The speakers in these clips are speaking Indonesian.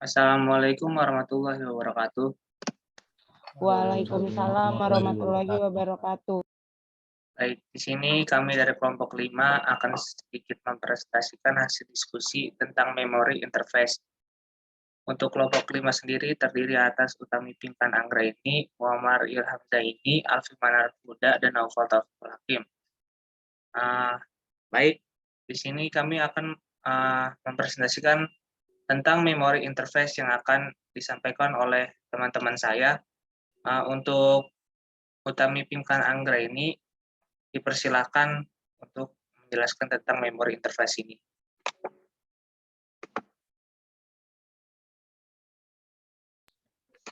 Assalamualaikum warahmatullahi wabarakatuh. Waalaikumsalam warahmatullahi wabarakatuh. Baik, di sini kami dari kelompok 5 akan sedikit mempresentasikan hasil diskusi tentang memori interface. Untuk kelompok 5 sendiri terdiri atas Utami Pinkan Anggraini, Muammar Ilham Zaini, Alfi Manar Huda, dan Naufal Taufikul Hakim. Baik, di sini kami akan mempresentasikan tentang memori interface yang akan disampaikan oleh teman-teman saya. Untuk Utami Pinkan Anggraini dipersilakan untuk menjelaskan tentang memori interface ini.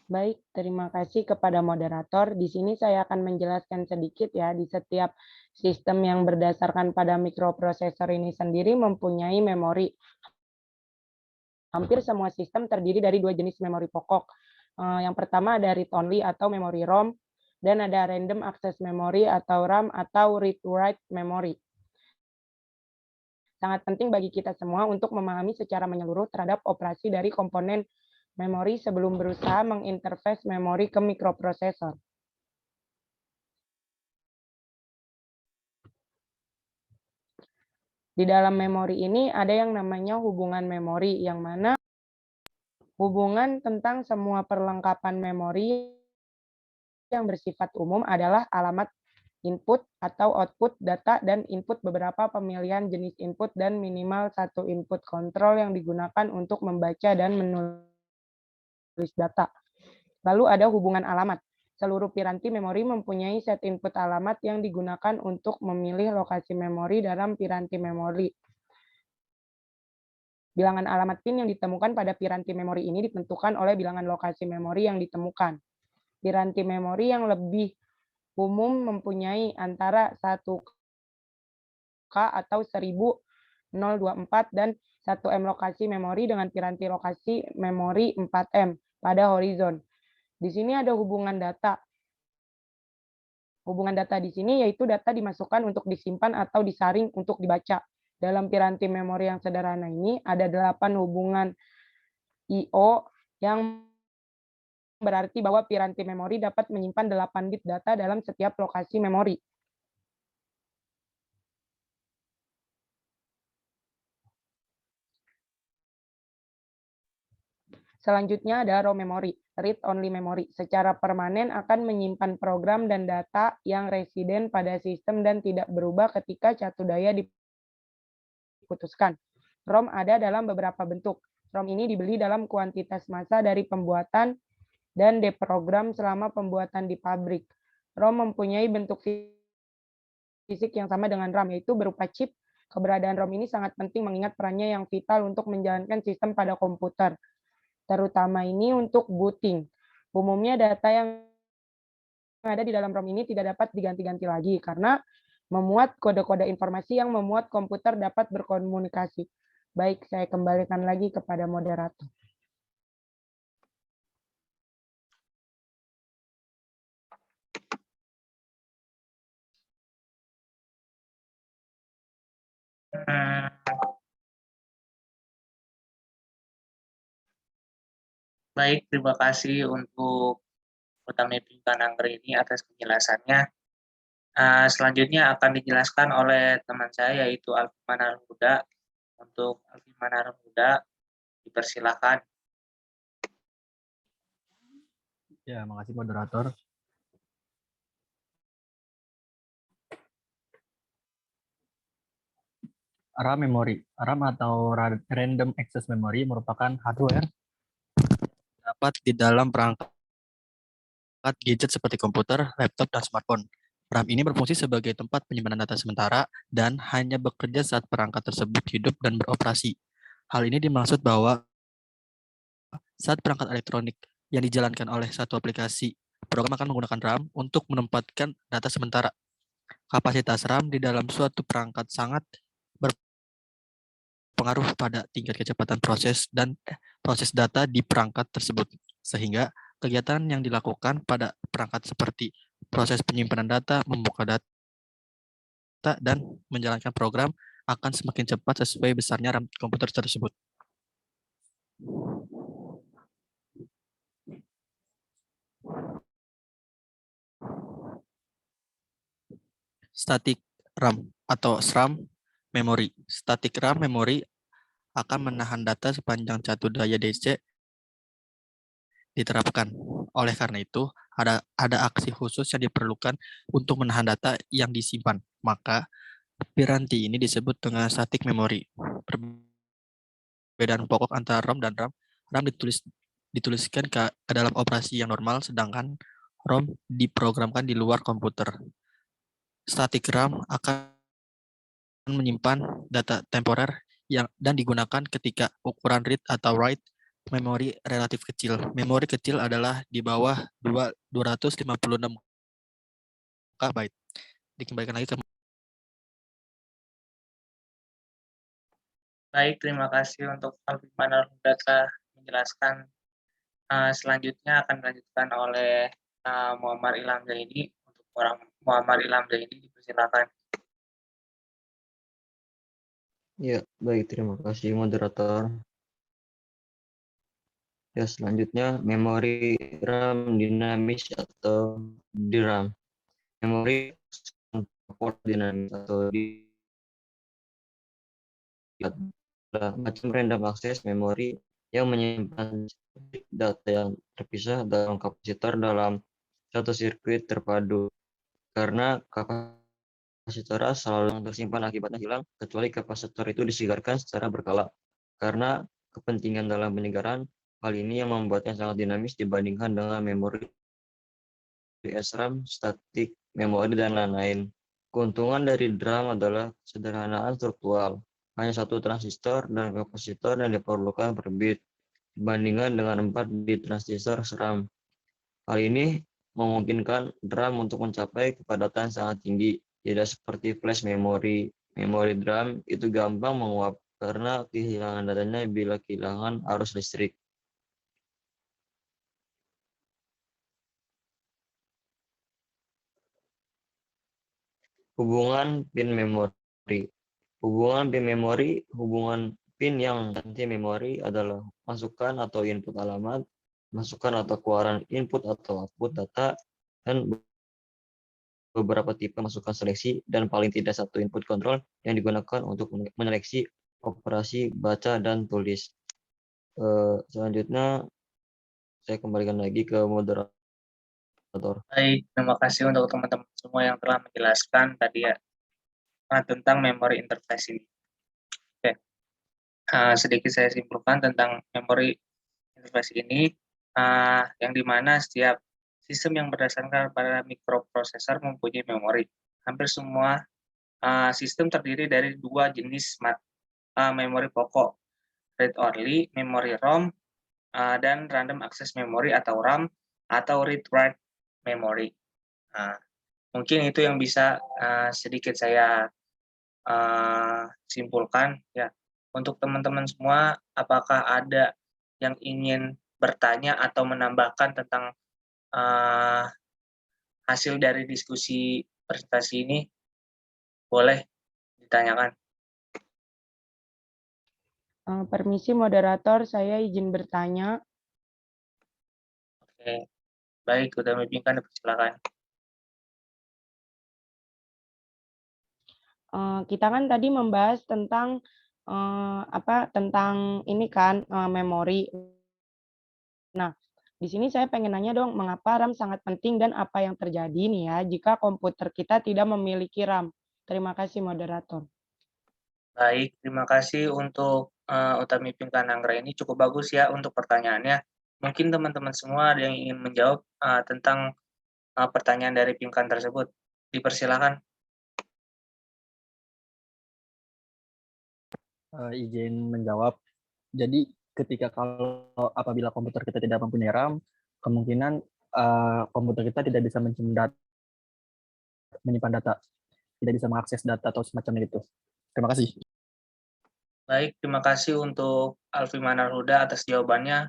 Baik, terima kasih kepada moderator. Di sini saya akan menjelaskan sedikit ya, di setiap sistem yang berdasarkan pada mikroprosesor ini sendiri mempunyai memori. Hampir semua sistem terdiri dari dua jenis memori pokok. Yang pertama ada read-only atau memori ROM, dan ada random access memory atau RAM atau read-write memory. Sangat penting bagi kita semua untuk memahami secara menyeluruh terhadap operasi dari komponen memori sebelum berusaha menginterface memori ke mikroprosesor. Di dalam memori ini ada yang namanya hubungan memori, yang mana hubungan tentang semua perlengkapan memori yang bersifat umum adalah alamat input atau output data dan input beberapa pemilihan jenis input dan minimal satu input kontrol yang digunakan untuk membaca dan menulis data. Lalu ada hubungan alamat. Seluruh piranti memori mempunyai set input alamat yang digunakan untuk memilih lokasi memori dalam piranti memori. Bilangan alamat PIN yang ditemukan pada piranti memori ini ditentukan oleh bilangan lokasi memori yang ditemukan. Piranti memori yang lebih umum mempunyai antara 1K atau 1024 dan 1M lokasi memori dengan piranti lokasi memori 4M pada horizon. Di sini ada hubungan data. Hubungan data di sini yaitu data dimasukkan untuk disimpan atau disaring untuk dibaca. Dalam piranti memori yang sederhana ini ada 8 hubungan I/O yang berarti bahwa piranti memori dapat menyimpan 8 bit data dalam setiap lokasi memori. Selanjutnya ada ROM memory, read-only memory. Secara permanen akan menyimpan program dan data yang residen pada sistem dan tidak berubah ketika catu daya diputuskan. ROM ada dalam beberapa bentuk. ROM ini dibeli dalam kuantitas massa dari pembuatan dan deprogram selama pembuatan di pabrik. ROM mempunyai bentuk fisik yang sama dengan RAM, yaitu berupa chip. Keberadaan ROM ini sangat penting mengingat perannya yang vital untuk menjalankan sistem pada komputer, terutama ini untuk booting. Umumnya data yang ada di dalam ROM ini tidak dapat diganti-ganti lagi karena memuat kode-kode informasi yang memuat komputer dapat berkomunikasi. Baik, saya kembalikan lagi kepada moderator. Baik, terima kasih untuk Utami Pinkan Anggraini atas penjelasannya. Selanjutnya akan dijelaskan oleh teman saya yaitu Alfi Manar Huda. Untuk Alfi Manar Huda, dipersilakan. Ya, makasih moderator. RAM memory. RAM atau Random Access Memory merupakan hardware dapat di dalam perangkat gadget seperti komputer, laptop, dan smartphone. RAM ini berfungsi sebagai tempat penyimpanan data sementara dan hanya bekerja saat perangkat tersebut hidup dan beroperasi. Hal ini dimaksud bahwa saat perangkat elektronik yang dijalankan oleh satu aplikasi, program akan menggunakan RAM untuk menempatkan data sementara. Kapasitas RAM di dalam suatu perangkat sangat berpengaruh pada tingkat kecepatan proses data di perangkat tersebut, sehingga kegiatan yang dilakukan pada perangkat seperti proses penyimpanan data, membuka data, dan menjalankan program akan semakin cepat sesuai besarnya RAM komputer tersebut. Static RAM atau SRAM memori. Static RAM memori akan menahan data sepanjang satu daya DC diterapkan. Oleh karena itu, ada aksi khusus yang diperlukan untuk menahan data yang disimpan. Maka, piranti ini disebut dengan static memory. Perbedaan pokok antara ROM dan RAM. RAM dituliskan ke dalam operasi yang normal, sedangkan ROM diprogramkan di luar komputer. Static RAM akan menyimpan data temporer dan digunakan ketika ukuran read atau write memori relatif kecil. Memori kecil adalah di bawah 256 KB. Dikembalikan lagi ke Baik, terima kasih untuk Alvimana Huda menjelaskan. Selanjutnya akan dilanjutkan oleh Muhammad Ilham Zaidi. Untuk Muhammad Ilham Zaidi, dipersilakan. Ya, baik, terima kasih moderator. Ya, selanjutnya memori RAM dinamis atau DRAM. Memori port dinamis atau macam random access memori yang menyimpan data yang terpisah dalam kapasitor dalam satu sirkuit terpadu. Karena kapasitor selalu tersimpan akibatnya hilang, kecuali kapasitor itu disegarkan secara berkala. Karena kepentingan dalam penyegaran, hal ini yang membuatnya sangat dinamis dibandingkan dengan memori SRAM, static memori, dan lain-lain. Keuntungan dari DRAM adalah kesederhanaan struktural. Hanya satu transistor dan kapasitor yang diperlukan per bit, dibandingkan dengan 4 bit transistor SRAM. Hal ini memungkinkan DRAM untuk mencapai kepadatan sangat tinggi, tidak seperti flash memori. Memori DRAM itu gampang menguap karena kehilangan datanya bila kehilangan arus listrik. Hubungan pin memori. Hubungan pin yang ganti memori adalah masukan atau input alamat, masukan atau keluaran input atau output data, dan beberapa tipe masukan seleksi, dan paling tidak satu input control yang digunakan untuk menyeleksi operasi baca dan tulis. Selanjutnya saya kembalikan lagi ke moderator. Baik, terima kasih untuk teman-teman semua yang telah menjelaskan tadi ya tentang memori interface ini. Oke, sedikit saya simpulkan tentang memori interface ini, yang dimana setiap sistem yang berdasarkan pada mikroprosesor mempunyai memori. Hampir semua sistem terdiri dari dua jenis memori pokok, read-only, memori ROM, dan random access memory atau RAM, atau read-write memory. Mungkin itu yang bisa sedikit saya simpulkan ya. Untuk teman-teman semua, apakah ada yang ingin bertanya atau menambahkan tentang hasil dari diskusi presentasi ini? Boleh ditanyakan. Permisi moderator, saya izin bertanya. Oke, baik, udah membimbingkan, silakan. Kita kan tadi membahas tentang tentang ini kan memori. Nah, di sini saya pengen nanya dong, mengapa RAM sangat penting dan apa yang terjadi nih ya jika komputer kita tidak memiliki RAM? Terima kasih moderator. Baik, terima kasih untuk Utami Pinkananggra ini cukup bagus ya untuk pertanyaannya. Mungkin teman-teman semua ada yang ingin menjawab tentang pertanyaan dari Pinkan tersebut. Dipersilakan. Izin menjawab. Jadi ketika apabila komputer kita tidak mempunyai RAM, kemungkinan komputer kita tidak bisa menyimpan data, tidak bisa mengakses data atau semacamnya itu. Terima kasih. Baik, terima kasih untuk Alfi Manarhuda atas jawabannya.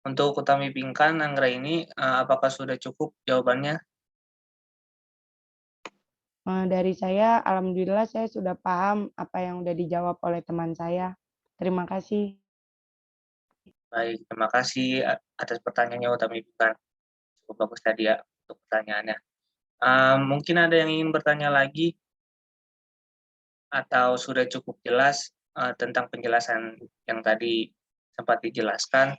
Untuk Utami Pinkan Anggra ini, apakah sudah cukup jawabannya? Dari saya, alhamdulillah saya sudah paham apa yang sudah dijawab oleh teman saya. Terima kasih. Baik, terima kasih atas pertanyaannya Utami Bukan. Cukup bagus tadi ya untuk pertanyaannya. Mungkin ada yang ingin bertanya lagi atau sudah cukup jelas tentang penjelasan yang tadi sempat dijelaskan?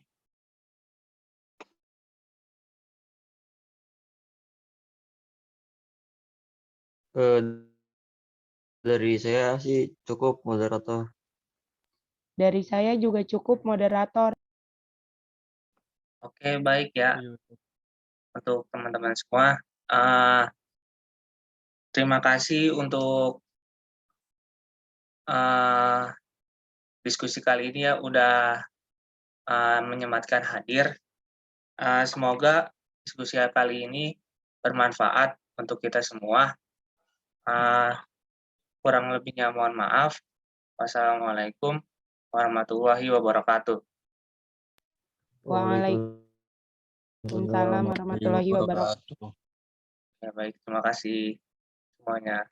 Dari saya sih cukup, moderator. Dari saya juga cukup, moderator. Oke, baik ya Iya. untuk teman-teman semua. Eh, Terima kasih untuk eh, diskusi kali ini ya, udah menyempatkan hadir. Semoga diskusi kali ini bermanfaat untuk kita semua. Kurang lebihnya mohon maaf. Wassalamualaikum warahmatullahi wabarakatuh. Waalaikumsalam warahmatullahi wabarakatuh. Ya baik, terima kasih semuanya.